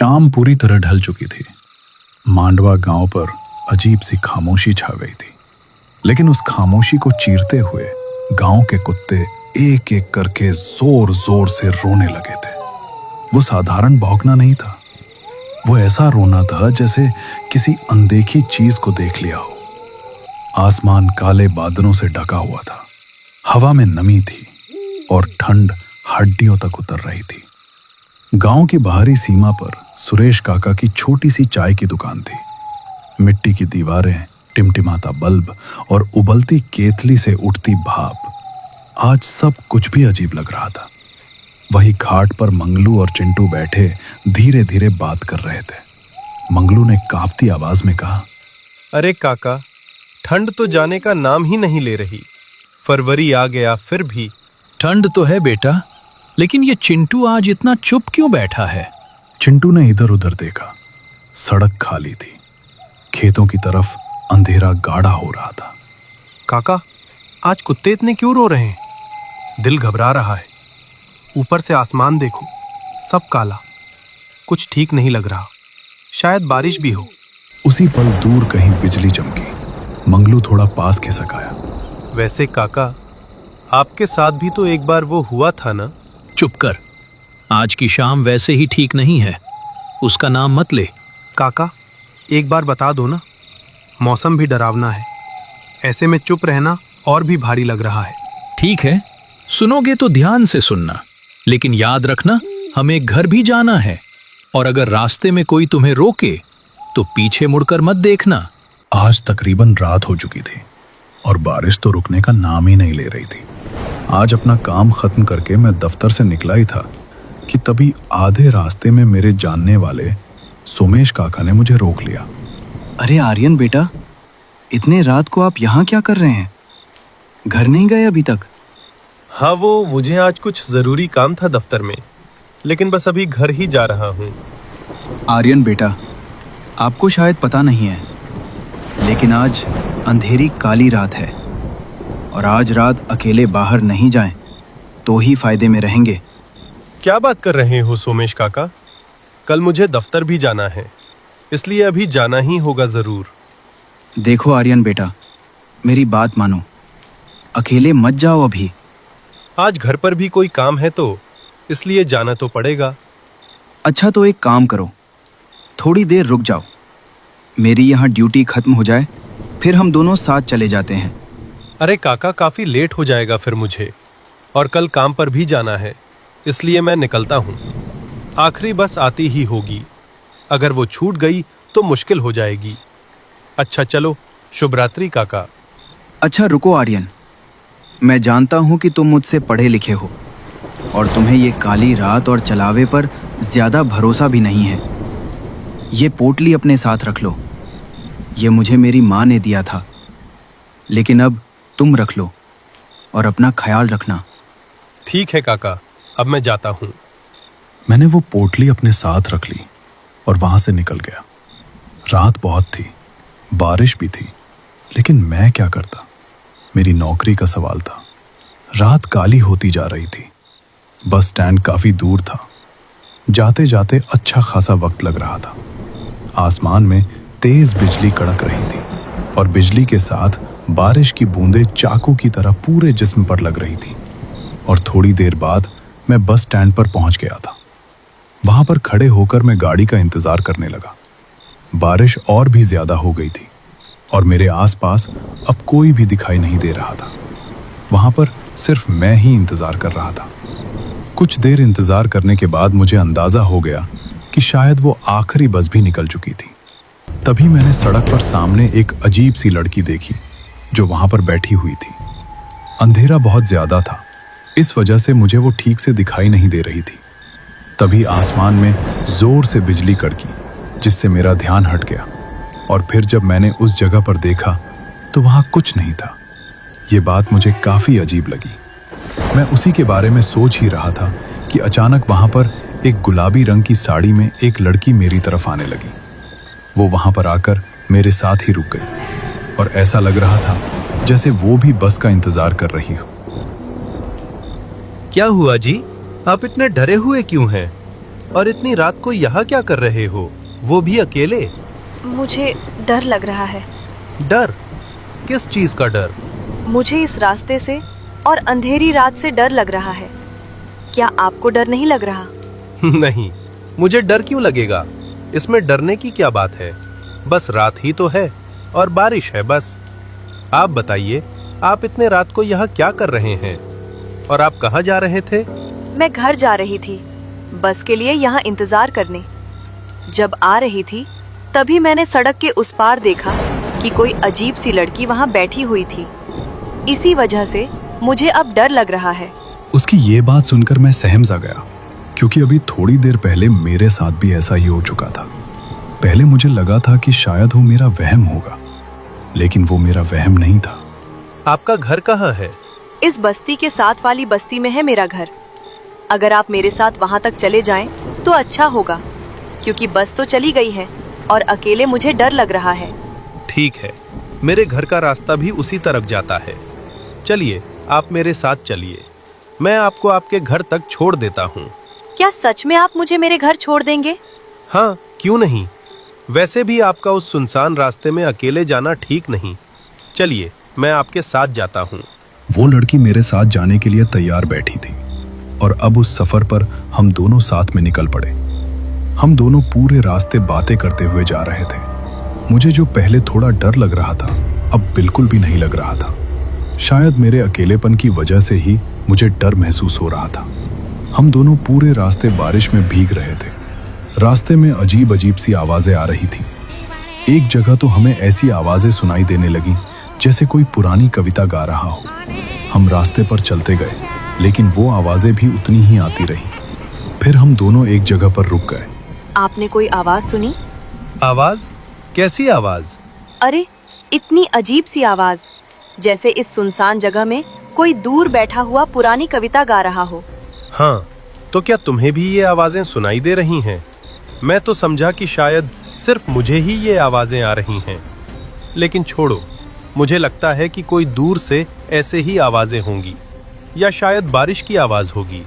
शाम पूरी तरह ढल चुकी थी। मांडवा गांव पर अजीब सी खामोशी छा गई थी, लेकिन उस खामोशी को चीरते हुए गांव के कुत्ते एक एक करके जोर जोर से रोने लगे थे। वो साधारण भौंकना नहीं था, वो ऐसा रोना था जैसे किसी अनदेखी चीज को देख लिया हो। आसमान काले बादलों से ढका हुआ था, हवा में नमी थी और ठंड हड्डियों तक उतर रही थी। गांव की बाहरी सीमा पर सुरेश काका की छोटी सी चाय की दुकान थी। मिट्टी की दीवारें, टिमटिमाता बल्ब और उबलती केतली से उठती भाप, आज सब कुछ भी अजीब लग रहा था। वही खाट पर मंगलू और चिंटू बैठे धीरे धीरे बात कर रहे थे। मंगलू ने कांपती आवाज में कहा, अरे काका, ठंड तो जाने का नाम ही नहीं ले रही। फरवरी आ गया फिर भी। ठंड तो है बेटा, लेकिन ये चिंटू आज इतना चुप क्यों बैठा है? चिंटू ने इधर उधर देखा। सड़क खाली थी, खेतों की तरफ अंधेरा गाढ़ा हो रहा था। काका, आज कुत्ते इतने क्यों रो रहे हैं? दिल घबरा रहा है। ऊपर से आसमान देखो, सब काला, कुछ ठीक नहीं लग रहा। शायद बारिश भी हो। उसी पल दूर कहीं बिजली चमकी। मंगलू थोड़ा पास खिसक आया। वैसे काका, आपके साथ भी तो एक बार वो हुआ था ना? चुप कर, आज की शाम वैसे ही ठीक नहीं है, उसका नाम मत ले। काका, एक बार बता दो ना। मौसम भी डरावना है, ऐसे में चुप रहना और भी भारी लग रहा है। ठीक है, सुनोगे तो ध्यान से सुनना, लेकिन याद रखना हमें घर भी जाना है, और अगर रास्ते में कोई तुम्हें रोके तो पीछे मुड़कर मत देखना। आज तकरीबन रात हो चुकी थी और बारिश तो रुकने का नाम ही नहीं ले रही थी। आज अपना काम खत्म करके मैं दफ्तर से निकला ही था कि तभी आधे रास्ते में मेरे जानने वाले सोमेश काका ने मुझे रोक लिया। अरे आर्यन बेटा, इतने रात को आप यहाँ क्या कर रहे हैं? घर नहीं गए अभी तक? हाँ, वो मुझे आज कुछ जरूरी काम था दफ्तर में, लेकिन बस अभी घर ही जा रहा हूँ। आर्यन बेटा, आपको शायद पता नहीं है, लेकिन आज अंधेरी काली रात है और आज रात अकेले बाहर नहीं जाएं तो ही फायदे में रहेंगे। क्या बात कर रहे हो सोमेश काका? कल मुझे दफ्तर भी जाना है, इसलिए अभी जाना ही होगा जरूर। देखो आर्यन बेटा, मेरी बात मानो, अकेले मत जाओ अभी। आज घर पर भी कोई काम है तो इसलिए जाना तो पड़ेगा। अच्छा तो एक काम करो, थोड़ी देर रुक जाओ, मेरी यहाँ ड्यूटी खत्म हो जाए, फिर हम दोनों साथ चले जाते हैं। अरे काका, काफी लेट हो जाएगा फिर मुझे, और कल काम पर भी जाना है, इसलिए मैं निकलता हूँ। आखिरी बस आती ही होगी, अगर वो छूट गई तो मुश्किल हो जाएगी। अच्छा चलो, शुभ रात्रि काका। अच्छा रुको आर्यन, मैं जानता हूँ कि तुम मुझसे पढ़े लिखे हो और तुम्हें ये काली रात और चलावे पर ज़्यादा भरोसा भी नहीं है। ये पोटली अपने साथ रख लो, ये मुझे मेरी माँ ने दिया था, लेकिन अब तुम रख लो और अपना ख्याल रखना। ठीक है काका, अब मैं जाता हूँ। मैंने वो पोटली अपने साथ रख ली और वहां से निकल गया। रात बहुत थी, बारिश भी थी, लेकिन मैं क्या करता? मेरी नौकरी का सवाल था। रात काली होती जा रही थी। बस स्टैंड काफी दूर था। जाते जाते अच्छा खासा वक्त लग रहा था। आसमान में तेज बिजली कड़क रही थी और बिजली के साथ बारिश की बूंदें चाकू की तरह पूरे जिस्म पर लग रही थी। और थोड़ी देर बाद मैं बस स्टैंड पर पहुंच गया था। वहां पर खड़े होकर मैं गाड़ी का इंतजार करने लगा। बारिश और भी ज्यादा हो गई थी और मेरे आसपास अब कोई भी दिखाई नहीं दे रहा था। वहां पर सिर्फ मैं ही इंतजार कर रहा था। कुछ देर इंतजार करने के बाद मुझे अंदाजा हो गया कि शायद वो आखिरी बस भी निकल चुकी थी। तभी मैंने सड़क पर सामने एक अजीब सी लड़की देखी जो वहां पर बैठी हुई थी। अंधेरा बहुत ज्यादा था, इस वजह से मुझे वो ठीक से दिखाई नहीं दे रही थी। तभी आसमान में जोर से बिजली कड़की, जिससे मेरा ध्यान हट गया। और फिर जब मैंने उस जगह पर देखा तो वहां कुछ नहीं था। ये बात मुझे काफी अजीब लगी। मैं उसी के बारे में सोच ही रहा था कि अचानक वहां पर एक गुलाबी रंग की साड़ी में एक लड़की मेरी तरफ आने लगी। वो वहां पर आकर मेरे साथ ही रुक गई और ऐसा लग रहा था जैसे वो भी बस का इंतजार कर रही हो। क्या हुआ जी? आप इतने डरे हुए क्यों हैं? और इतनी रात को यहाँ क्या कर रहे हो, वो भी अकेले? मुझे डर लग रहा है। डर? किस चीज का डर? मुझे इस रास्ते से और अंधेरी रात से डर लग रहा है। क्या आपको डर नहीं लग रहा? नहीं, मुझे डर क्यों लगेगा? इसमें डरने की क्या बात है? बस रात ही तो है और बारिश है बस। आप बताइए, आप इतने रात को यहाँ क्या कर रहे हैं? और आप कहाँ जा रहे थे? मैं घर जा रही थी, बस के लिए यहाँ इंतजार करने। जब आ रही थी तभी मैंने सड़क के उस पार देखा कि कोई अजीब सी लड़की वहाँ बैठी हुई थी। इसी वजह से मुझे अब डर लग रहा है। उसकी ये बात सुनकर मैं सहम सा गया, क्योंकि अभी थोड़ी देर पहले मेरे साथ भी ऐसा ही हो चुका था। पहले मुझे लगा था कि शायद वो मेरा वहम होगा, लेकिन वो मेरा वहम नहीं था। आपका घर कहाँ है? इस बस्ती के साथ वाली बस्ती में है मेरा घर। अगर आप मेरे साथ वहाँ तक चले जाएं तो अच्छा होगा, क्योंकि बस तो चली गई है और अकेले मुझे डर लग रहा है। ठीक है, मेरे घर का रास्ता भी उसी तरफ जाता है। चलिए, आप मेरे साथ चलिए, मैं आपको आपके घर तक छोड़ देता हूँ। क्या सच में आप मुझे मेरे घर छोड़ देंगे? हाँ, क्यों नहीं। वैसे भी आपका उस सुनसान रास्ते में अकेले जाना ठीक नहीं। चलिए, मैं आपके साथ जाता हूँ। वो लड़की मेरे साथ जाने के लिए तैयार बैठी थी और अब उस सफर पर हम दोनों साथ में निकल पड़े। हम दोनों पूरे रास्ते बातें करते हुए जा रहे थे। मुझे जो पहले थोड़ा डर लग रहा था, अब बिल्कुल भी नहीं लग रहा था। शायद मेरे अकेलेपन की वजह से ही मुझे डर महसूस हो रहा था। हम दोनों पूरे रास्ते बारिश में भीग रहे थे। रास्ते में अजीब अजीब सी आवाजें आ रही थी। एक जगह तो हमें ऐसी आवाजें सुनाई देने लगी जैसे कोई पुरानी कविता गा रहा हो। हम रास्ते पर चलते गए, लेकिन वो आवाजें भी उतनी ही आती रही। फिर हम दोनों एक जगह पर रुक गए। आपने कोई आवाज सुनी? आवाज? कैसी आवाज? अरे, इतनी अजीब सी आवाज, जैसे इस सुनसान जगह में कोई दूर बैठा हुआ पुरानी कविता गा रहा हो। हाँ, तो क्या तुम्हें भी ये आवाजें सुनाई दे रही हैं? मैं तो समझा कि शायद सिर्फ मुझे ही ये आवाजें आ रही हैं। लेकिन छोड़ो, मुझे लगता है कि कोई दूर से ऐसे ही आवाजें होंगी, या शायद बारिश की आवाज होगी।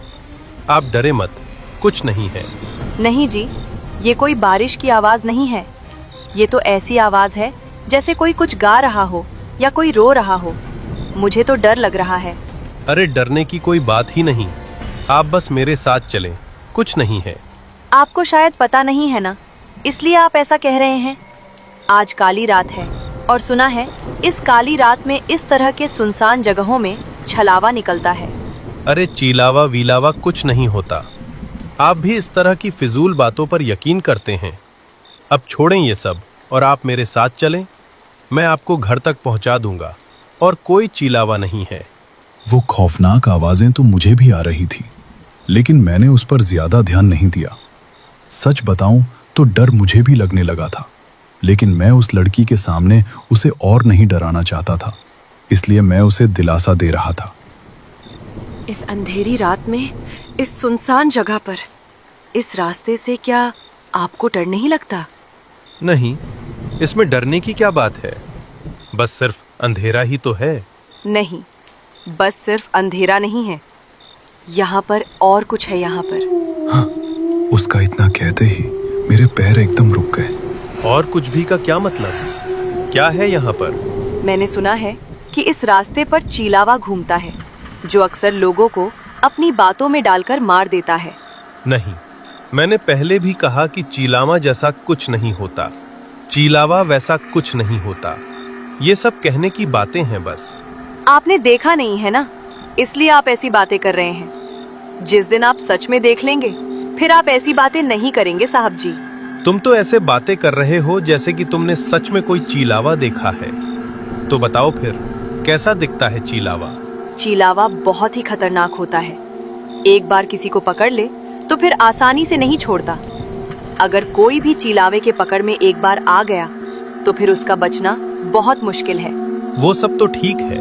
आप डरे मत, कुछ नहीं है। नहीं जी, ये कोई बारिश की आवाज नहीं है। ये तो ऐसी आवाज है जैसे कोई कुछ गा रहा हो या कोई रो रहा हो। मुझे तो डर लग रहा है। अरे, डरने की कोई बात ही नहीं। आप बस मेरे साथ चलें, कुछ नहीं है। आपको शायद पता नहीं है ना, इसलिए आप ऐसा कह रहे हैं। आज काली रात है और सुना है इस काली रात में इस तरह के सुनसान जगहों में छलावा निकलता है। अरे, चीलावा वीलावा कुछ नहीं होता। आप भी इस तरह की फिजूल बातों पर यकीन करते हैं। अब छोड़ें ये सब और आप मेरे साथ चलें। मैं आपको घर तक पहुंचा दूंगा और कोई चीलावा नहीं है। वो खौफनाक आवाजें तो मुझे भी आ रही थी, लेकिन मैंने उस पर ज्यादा ध्यान नहीं दिया। सच बताऊं तो डर मुझे भी लगने लगा था, लेकिन मैं उस लड़की के सामने उसे और नहीं डराना चाहता था, इसलिए मैं उसे दिलासा दे रहा था। इस अंधेरी रात में, इस सुनसान जगह पर, इस रास्ते से क्या आपको डर नहीं लगता? नहीं, इसमें डरने की क्या बात है? बस सिर्फ अंधेरा ही तो है। नहीं, बस सिर्फ अंधेरा नहीं है, यहाँ पर और कुछ है। यहाँ पर हाँ, उसका इतना कहते ही मेरे पैर एकदम रुक गए। और कुछ भी का क्या मतलब? क्या है यहाँ पर? मैंने सुना है कि इस रास्ते पर चीलावा घूमता है, जो अक्सर लोगों को अपनी बातों में डालकर मार देता है। नहीं, मैंने पहले भी कहा कि चीलावा जैसा कुछ नहीं होता। चीलावा वैसा कुछ नहीं होता। ये सब कहने की बातें हैं बस। आपने देखा नहीं है ना, इसलिए आप ऐसी बातें कर रहे हैं। जिस दिन आप सच में देख लेंगे, फिर आप ऐसी बातें नहीं करेंगे साहब जी। तुम तो ऐसे बातें कर रहे हो जैसे कि तुमने सच में कोई चीलावा देखा है। तो बताओ फिर, कैसा दिखता है चीलावा? चीलावा बहुत ही खतरनाक होता है। एक बार किसी को पकड़ ले तो फिर आसानी से नहीं छोड़ता। अगर कोई भी चीलावे के पकड़ में एक बार आ गया तो फिर उसका बचना बहुत मुश्किल है। वो सब तो ठीक है,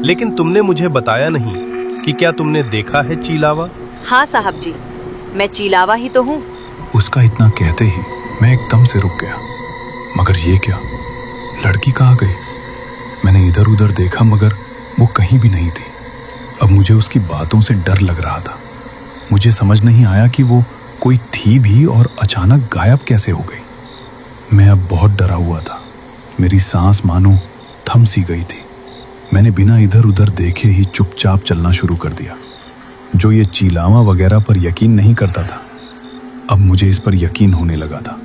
लेकिन तुमने मुझे बताया नहीं कि क्या तुमने देखा है चीलावा? हाँ साहब जी, मैं चीलावा ही तो हूँ। उसका इतना कहते ही मैं एकदम से रुक गया। मगर ये क्या, लड़की कहाँ गई? मैंने इधर उधर देखा मगर वो कहीं भी नहीं थी। अब मुझे उसकी बातों से डर लग रहा था। मुझे समझ नहीं आया कि वो कोई थी भी और अचानक गायब कैसे हो गई। मैं अब बहुत डरा हुआ था। मेरी सांस मानो थम सी गई थी। मैंने बिना इधर उधर देखे ही चुपचाप चलना शुरू कर दिया। जो ये चीलावा वगैरह पर यकीन नहीं करता था, अब मुझे इस पर यकीन होने लगा था।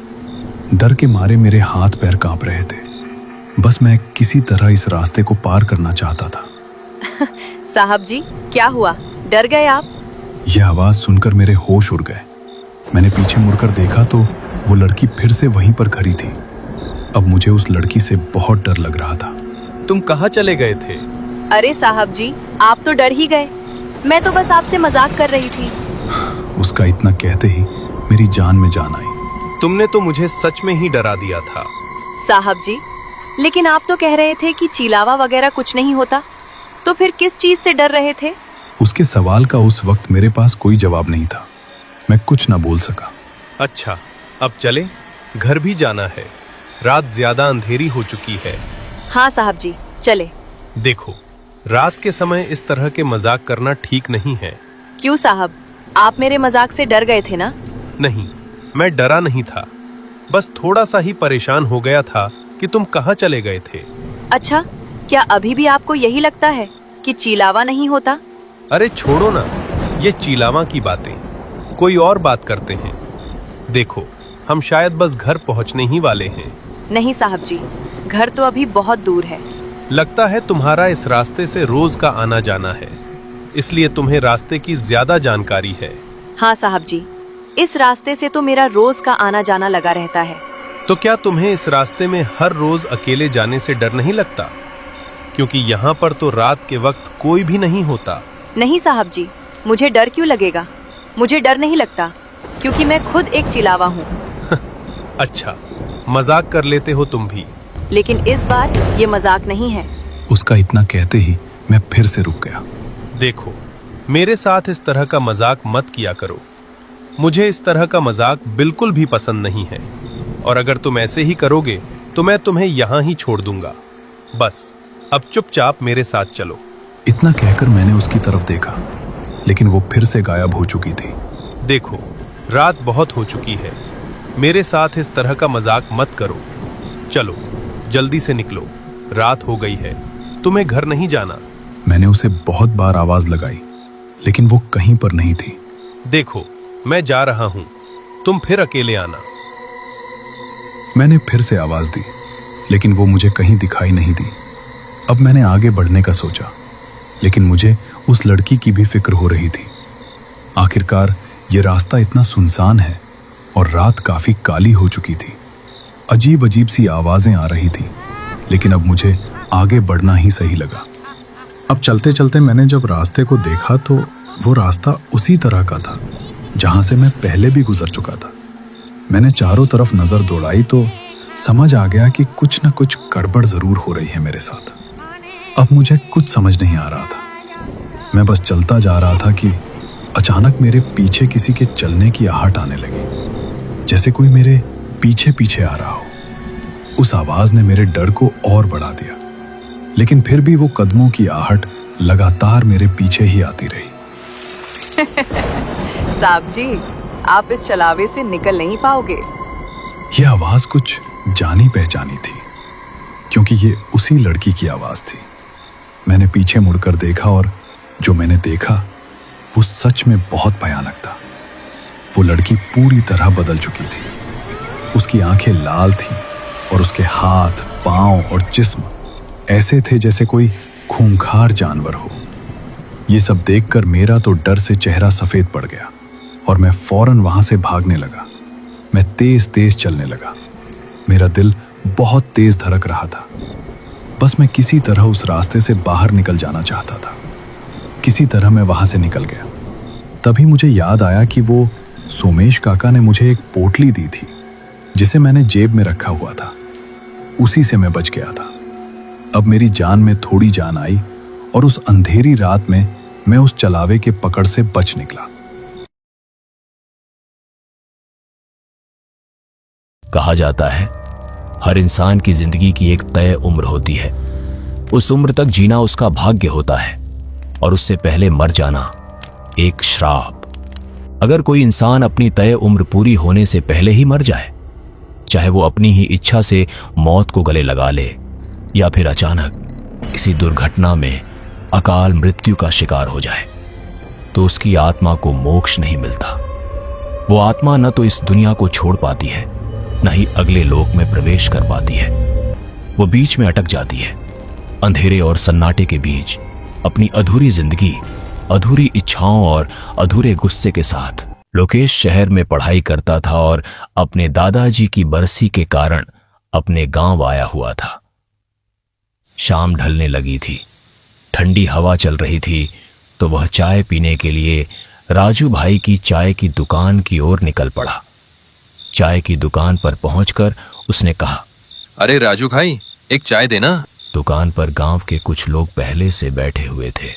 डर के मारे मेरे हाथ पैर कांप रहे थे। बस मैं किसी तरह इस रास्ते को पार करना चाहता था। साहब जी, क्या हुआ? डर गए आप? यह आवाज सुनकर मेरे होश उड़ गए। मैंने पीछे मुड़कर देखा तो वो लड़की फिर से वहीं पर खड़ी थी। अब मुझे उस लड़की से बहुत डर लग रहा था। तुम कहाँ चले गए थे? अरे साहब जी, आप तो डर ही गए। मैं तो बस आपसे मजाक कर रही थी। उसका इतना कहते ही मेरी जान में जान आई। तुमने तो मुझे सच में ही डरा दिया था। साहब जी, लेकिन आप तो कह रहे थे कि चिलावा वगैरह कुछ नहीं होता, तो फिर किस चीज से डर रहे थे? उसके सवाल का उस वक्त मेरे पास कोई जवाब नहीं था। मैं कुछ ना बोल सका। अच्छा, अब चले, घर भी जाना है। रात ज्यादा अंधेरी हो चुकी है। हाँ साहब जी, चले। देखो, रात के समय इस तरह के मजाक करना ठीक नहीं है। क्यों साहब, आप मेरे मजाक से डर गए थे ना? नहीं, मैं डरा नहीं था, बस थोड़ा सा ही परेशान हो गया था कि तुम कहाँ चले गए थे। अच्छा, क्या अभी भी आपको यही लगता है कि चिलावा नहीं होता? अरे छोड़ो ना, ये चीलावा की बातें, कोई और बात करते हैं। देखो, हम शायद बस घर पहुंचने ही वाले हैं। नहीं साहब जी, घर तो अभी बहुत दूर है। लगता है तुम्हारा इस रास्ते से रोज का आना जाना है, इसलिए तुम्हें रास्ते की ज्यादा जानकारी है। हाँ साहब जी, इस रास्ते से तो मेरा रोज का आना जाना लगा रहता है। तो क्या तुम्हें इस रास्ते में हर रोज अकेले जाने से डर नहीं लगता? क्योंकि यहाँ पर तो रात के वक्त कोई भी नहीं होता। नहीं साहब जी, मुझे डर क्यों लगेगा? मुझे डर नहीं लगता, क्योंकि मैं खुद एक चिलावा हूँ। अच्छा, मजाक कर लेते हो तुम भी। लेकिन इस बार ये मजाक नहीं है। उसका इतना कहते ही मैं फिर से रुक गया। देखो, मेरे साथ इस तरह का मजाक मत किया करो। मुझे इस तरह का मजाक बिल्कुल भी पसंद नहीं है, और अगर तुम ऐसे ही करोगे तो मैं तुम्हें यहाँ ही छोड़ दूंगा। बस अब चुपचाप मेरे साथ चलो। इतना कहकर मैंने उसकी तरफ देखा, लेकिन वो फिर से गायब हो चुकी थी। देखो, रात बहुत हो चुकी है, मेरे साथ इस तरह का मजाक मत करो। चलो, जल्दी से निकलो, रात हो गई है, तुम्हें घर नहीं जाना। मैंने उसे बहुत बार आवाज लगाई, लेकिन वो कहीं पर नहीं थी। देखो, मैं जा रहा हूं, तुम फिर अकेले आना। मैंने फिर से आवाज दी, लेकिन वो मुझे कहीं दिखाई नहीं दी। अब मैंने आगे बढ़ने का सोचा, लेकिन मुझे उस लड़की की भी फिक्र हो रही थी। आखिरकार ये रास्ता इतना सुनसान है और रात काफी काली हो चुकी थी। अजीब अजीब सी आवाजें आ रही थी, लेकिन अब मुझे आगे बढ़ना ही सही लगा। अब चलते चलते मैंने जब रास्ते को देखा तो वो रास्ता उसी तरह का था जहां से मैं पहले भी गुजर चुका था। मैंने चारों तरफ नजर दौड़ाई तो समझ आ गया कि कुछ न कुछ गड़बड़ जरूर हो रही है मेरे साथ। अब मुझे कुछ समझ नहीं आ रहा था। मैं बस चलता जा रहा था कि अचानक मेरे पीछे किसी के चलने की आहट आने लगी, जैसे कोई मेरे पीछे पीछे आ रहा हो। उस आवाज ने मेरे डर को और बढ़ा दिया, लेकिन फिर भी वो कदमों की आहट लगातार मेरे पीछे ही आती रही। साहब जी, आप इस चलावे से निकल नहीं पाओगे। यह आवाज कुछ जानी पहचानी थी, क्योंकि ये उसी लड़की की आवाज थी। मैंने पीछे मुड़कर देखा और जो मैंने देखा वो सच में बहुत भयानक था। वो लड़की पूरी तरह बदल चुकी थी। उसकी आंखें लाल थीं और उसके हाथ, पांव और जिस्म ऐसे थे जैसे कोई खूंखार जानवर हो। ये सब देखकर मेरा तो डर से चेहरा सफेद पड़ गया और मैं फौरन वहां से भागने लगा। मैं तेज तेज चलने लगा। मेरा दिल बहुत तेज धड़क रहा था। बस मैं किसी तरह उस रास्ते से बाहर निकल जाना चाहता था। किसी तरह मैं वहां से निकल गया। तभी मुझे याद आया कि वो सोमेश काका ने मुझे एक पोटली दी थी, जिसे मैंने जेब में रखा हुआ था। उसी से मैं बच गया था। अब मेरी जान में थोड़ी जान आई और उस अंधेरी रात में मैं उस चलावे के पकड़ से बच निकला। कहा जाता है, हर इंसान की जिंदगी की एक तय उम्र होती है। उस उम्र तक जीना उसका भाग्य होता है और उससे पहले मर जाना एक श्राप। अगर कोई इंसान अपनी तय उम्र पूरी होने से पहले ही मर जाए, चाहे वो अपनी ही इच्छा से मौत को गले लगा ले या फिर अचानक किसी दुर्घटना में अकाल मृत्यु का शिकार हो जाए, तो उसकी आत्मा को मोक्ष नहीं मिलता। वो आत्मा न तो इस दुनिया को छोड़ पाती है, न ही अगले लोक में प्रवेश कर पाती है। वो बीच में अटक जाती है, अंधेरे और सन्नाटे के बीच अपनी अधूरी जिंदगी, अधूरी इच्छाओं और अधूरे गुस्से के साथ। लोकेश शहर में पढ़ाई करता था और अपने दादाजी की बरसी के कारण अपने गांव आया हुआ था। शाम ढलने लगी थी, ठंडी हवा चल रही थी, तो वह चाय पीने के लिए राजू भाई की चाय की दुकान की ओर निकल पड़ा। चाय की दुकान पर पहुंचकर उसने कहा, अरे राजू भाई, एक चाय देना। दुकान पर गांव के कुछ लोग पहले से बैठे हुए थे।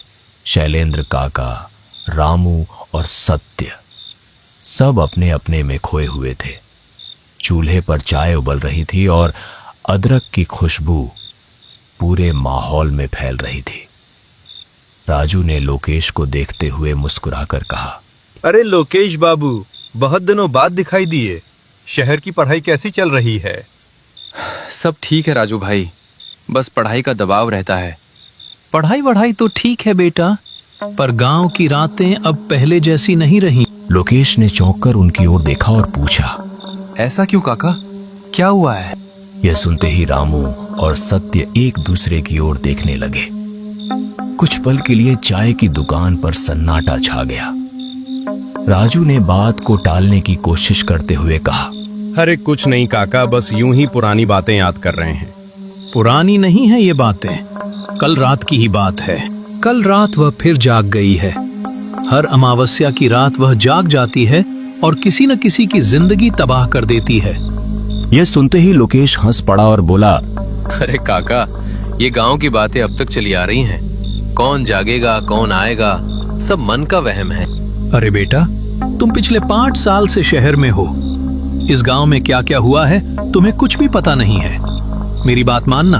शैलेंद्र काका, रामू और सत्य सब अपने अपने में खोए हुए थे। चूल्हे पर चाय उबल रही थी और अदरक की खुशबू पूरे माहौल में फैल रही थी। राजू ने लोकेश को देखते हुए मुस्कुराकर कहा, अरे लोकेश बाबू, बहुत दिनों बाद दिखाई दिए। शहर की पढ़ाई कैसी चल रही है? सब ठीक है राजू भाई, बस पढ़ाई का दबाव रहता है। पढ़ाई वढ़ाई तो ठीक है बेटा, पर गांव की रातें अब पहले जैसी नहीं रही। लोकेश ने चौंककर उनकी ओर देखा और पूछा, ऐसा क्यों काका, क्या हुआ है? यह सुनते ही रामू और सत्य एक दूसरे की ओर देखने लगे। कुछ पल के लिए चाय की दुकान पर सन्नाटा छा गया। राजू ने बात को टालने की कोशिश करते हुए कहा, अरे कुछ नहीं काका, बस यूं ही पुरानी बातें याद कर रहे हैं। पुरानी नहीं है ये बातें, कल रात की ही बात है। कल रात वह फिर जाग गई है। हर अमावस्या की रात वह जाग जाती है और किसी न किसी की जिंदगी तबाह कर देती है। यह सुनते ही लोकेश हंस पड़ा और बोला, अरे काका, ये गांव की बातें अब तक चली आ रही हैं। कौन जागेगा, कौन आएगा, सब मन का वहम है। अरे बेटा, तुम पिछले 5 साल से शहर में हो। इस गांव में क्या क्या हुआ है तुम्हें कुछ भी पता नहीं है। मेरी बात मानना,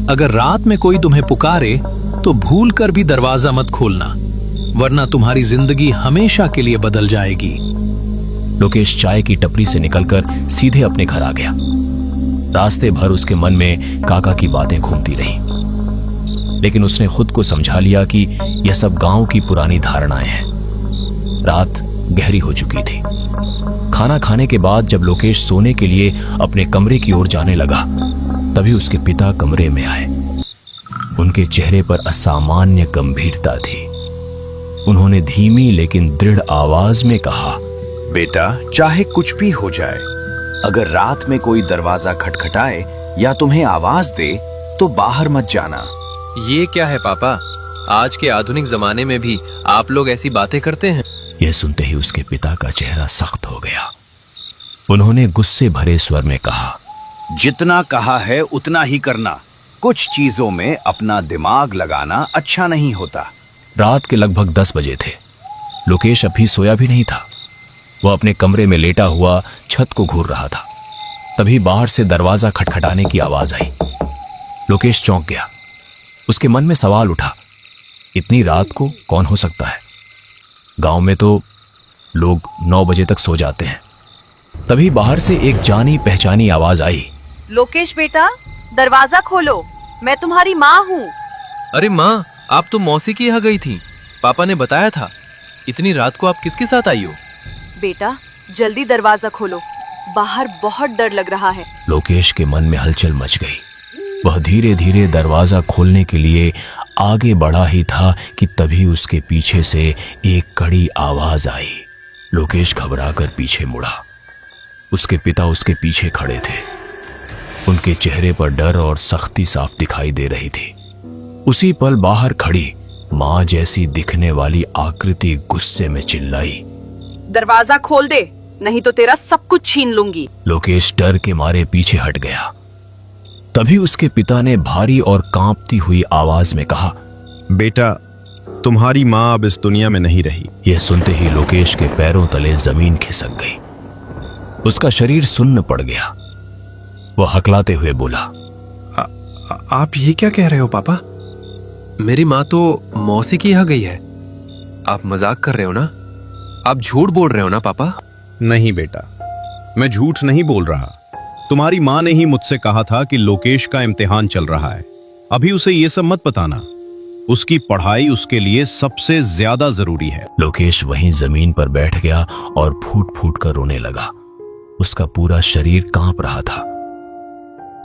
अगर रात में कोई तुम्हें पुकारे तो भूल कर भी दरवाजा मत खोलना, वरना तुम्हारी जिंदगी हमेशा के लिए बदल जाएगी। लोकेश चाय की टपरी से निकलकर सीधे अपने घर आ गया। रास्ते भर उसके मन में काका की बातें घूमती रहीं, लेकिन उसने खुद को समझा लिया कि यह सब गांव की पुरानी धारणाएं हैं। रात गहरी हो चुकी थी। खाना खाने के बाद जब लोकेश सोने के लिए अपने कमरे की ओर जाने लगा, तभी उसके पिता कमरे में आए। उनके चेहरे पर असामान्य गंभीरता थी। उन्होंने धीमी लेकिन दृढ़ आवाज में कहा, बेटा, चाहे कुछ भी हो जाए, अगर रात में कोई दरवाजा खटखटाए या तुम्हें आवाज दे तो बाहर मत जाना। ये क्या है पापा, आज के आधुनिक जमाने में भी आप लोग ऐसी बातें करते हैं? यह सुनते ही उसके पिता का चेहरा सख्त हो गया। उन्होंने गुस्से भरे स्वर में कहा, जितना कहा है उतना ही करना। कुछ चीजों में अपना दिमाग लगाना अच्छा नहीं होता। रात के लगभग 10 बजे थे। लोकेश अभी सोया भी नहीं था। वह अपने कमरे में लेटा हुआ छत को घूर रहा था। तभी बाहर से दरवाजा खटखटाने की आवाज आई। लोकेश चौंक गया। उसके मन में सवाल उठा, इतनी रात को कौन हो सकता है? गांव में तो लोग 9 बजे तक सो जाते हैं। तभी बाहर से एक जानी पहचानी आवाज आई, लोकेश बेटा, दरवाजा खोलो, मैं तुम्हारी माँ हूँ। अरे माँ, आप तो मौसी के यहाँ गई थी, पापा ने बताया था। इतनी रात को आप किसके साथ आई हो? बेटा, जल्दी दरवाजा खोलो, बाहर बहुत डर लग रहा है। लोकेश के मन में हलचल मच गई। वह धीरे धीरे दरवाजा खोलने के लिए आगे बढ़ा ही था कि तभी उसके पीछे से एक कड़ी आवाज आई। लोकेश घबराकर पीछे मुड़ा। उसके पिता उसके पीछे खड़े थे। उनके चेहरे पर डर और सख्ती साफ दिखाई दे रही थी। उसी पल बाहर खड़ी मां जैसी दिखने वाली आकृति गुस्से में चिल्लाई, दरवाजा खोल दे, नहीं तो तेरा सब कुछ छीन लूंगी। लोकेश डर के मारे पीछे हट गया। तभी उसके पिता ने भारी और कांपती हुई आवाज में कहा, बेटा, तुम्हारी माँ अब इस दुनिया में नहीं रही। यह सुनते ही लोकेश के पैरों तले जमीन खिसक गई। उसका शरीर सुन्न पड़ गया। वह हकलाते हुए बोला, आप ये क्या कह रहे हो पापा? मेरी माँ तो मौसी के यहाँ गई है। आप मजाक कर रहे हो ना? आप झूठ बोल रहे हो ना पापा? नहीं बेटा, मैं झूठ नहीं बोल रहा। तुम्हारी माँ ने ही मुझसे कहा था कि लोकेश का इम्तिहान चल रहा है, अभी उसे ये सब मत बताना। उसकी पढ़ाई उसके लिए सबसे ज्यादा जरूरी है। लोकेश वहीं जमीन पर बैठ गया और फूट फूट कर रोने लगा। उसका पूरा शरीर कांप रहा था।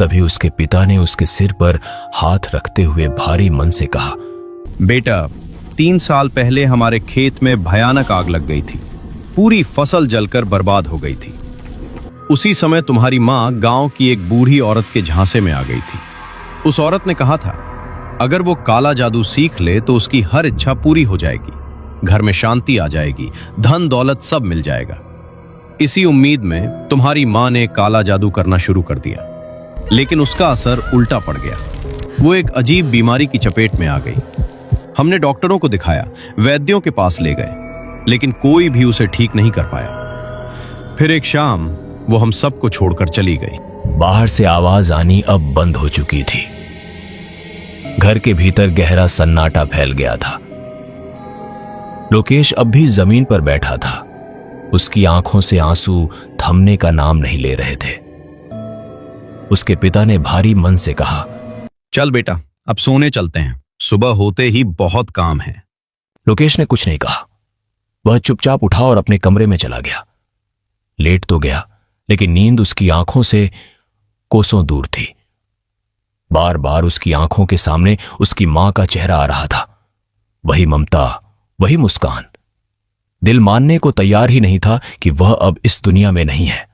तभी उसके पिता ने उसके सिर पर हाथ रखते हुए भारी मन से कहा, बेटा, 3 साल पहले हमारे खेत में भयानक आग लग गई थी। पूरी फसल जलकर बर्बाद हो गई थी। उसी समय तुम्हारी माँ गांव की एक बूढ़ी औरत के झांसे में आ गई थी। उस औरत ने कहा था, अगर वो काला जादू सीख ले तो उसकी हर इच्छा पूरी हो जाएगी, घर में शांति आ जाएगी, धन दौलत सब मिल जाएगा। इसी उम्मीद में तुम्हारी माँ ने काला जादू करना शुरू कर दिया, लेकिन उसका असर उल्टा पड़ गया। वो एक अजीब बीमारी की चपेट में आ गई। हमने डॉक्टरों को दिखाया, वैद्यों के पास ले गए, लेकिन कोई भी उसे ठीक नहीं कर पाया। फिर एक शाम वो हम सबको छोड़कर चली गई। बाहर से आवाज आनी अब बंद हो चुकी थी। घर के भीतर गहरा सन्नाटा फैल गया था। लोकेश अब भी जमीन पर बैठा था। उसकी आंखों से आंसू थमने का नाम नहीं ले रहे थे। उसके पिता ने भारी मन से कहा, चल बेटा, अब सोने चलते हैं, सुबह होते ही बहुत काम है। लोकेश ने कुछ नहीं कहा। वह चुपचाप उठा और अपने कमरे में चला गया। लेट तो गया, लेकिन नींद उसकी आंखों से कोसों दूर थी। बार बार उसकी आंखों के सामने उसकी मां का चेहरा आ रहा था। वही ममता, वही मुस्कान। दिल मानने को तैयार ही नहीं था कि वह अब इस दुनिया में नहीं है।